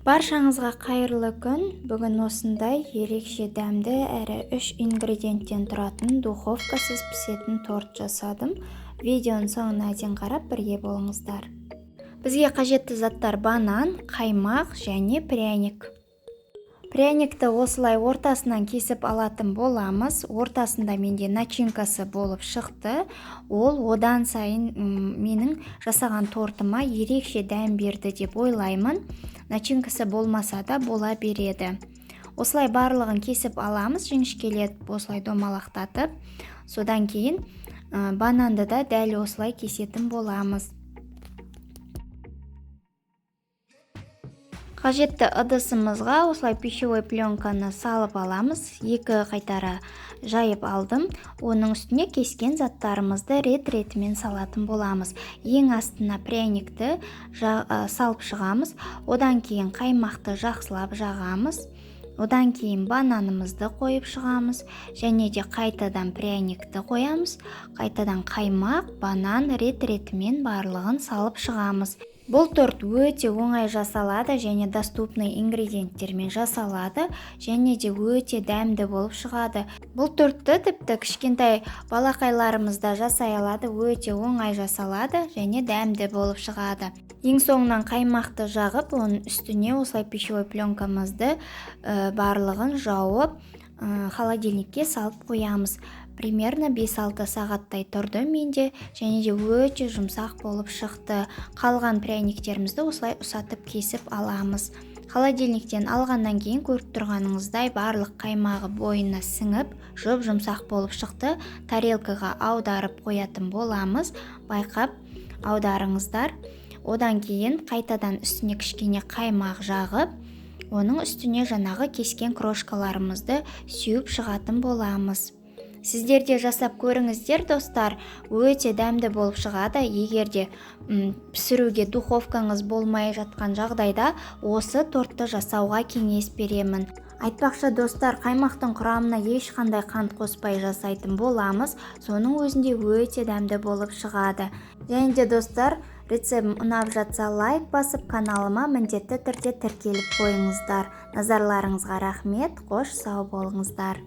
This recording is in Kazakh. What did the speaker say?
Баршаңызға қайырлы күн. Бүгін осындай ерекше дәмді әрі 3 ингредиенттен тұратын духовкасыз пісетін торт жасадым. Видеоның соңына дейін қарап бірге болыңыздар. Бізге қажетті заттар банан, қаймақ және пряник. Пряникті осылай ортасынан кесіп алатын боламыз. Ортасында менде начинкасы болып шықты. Ол одан сайын менің жасаған тортыма ерекше дәм берді деп ойлаймын. Начинкасы болмаса да бола береді. Осылай барлығын кесіп аламыз, жіңішкелетіп осылай домалақтатып. Содан кейін бананды да дәл осылай кесетін боламыз. Қажетті ыдысымызға осылай пищевой пленканы салып аламыз. 2 қайтара жайып алдым. Оның үстіне кескен заттарымызды рет-ретімен салатын боламыз. Ең астына пряникті салып шығамыз. Одан кейін қаймақты жақсылап жағамыз. Одан кейін бананымызды қойып шығамыз. Және де қайтадан пряникті қоямыз. Қайтадан қаймақ, банан рет-ретімен барлығын салып шығамыз. Бұл торт өте оңай жасалады және доступный ингредиенттермен жасалады және де өте дәмді болып шығады. Бұл тортты тіпті кішкентай балақайларымызда жасай алады, өте оңай жасалады және дәмді болып шығады. Ең соңынан қаймақты жағып, оның үстіне осылай пищевой пленкамызды барлығын жауып, холодильникке салып қоямыз. Примерно 5-6 сағаттай тұрды менде және де өте жұмсақ болып шықты. Қалған пряниктерімізді осылай ұсатып кесіп аламыз. Холодильниктен алғаннан кейін көріп тұрғаныңыздай барлық қаймағы бойына сіңіп, жұмсақ болып шықты. Тарелкаға аударып қоятын боламыз. Байқап аударыңыздар. Одан кейін қайтадан үстіне кішкене қаймақ жағып, оның үстіне жаңағы кескен крошкаларымызды сүйіп шығатын боламыз. Сіздер де жасап көріңіздер, достар, өте дәмді болып шығады. Егер де пісіруге духовкаңыз болмай жатқан жағдайда осы тортты жасауға кеңес беремін. Айтпақшы достар, қаймақтың құрамына ешқандай қант қоспай жасайтын боламыз. Соның өзінде өте дәмді болып шығады. Және де достар, рецептім ұнап жатса лайк басып, каналыма міндетті түрде тіркеліп қойыңыздар. Назарларыңызға рахмет, қош сау болыңыздар.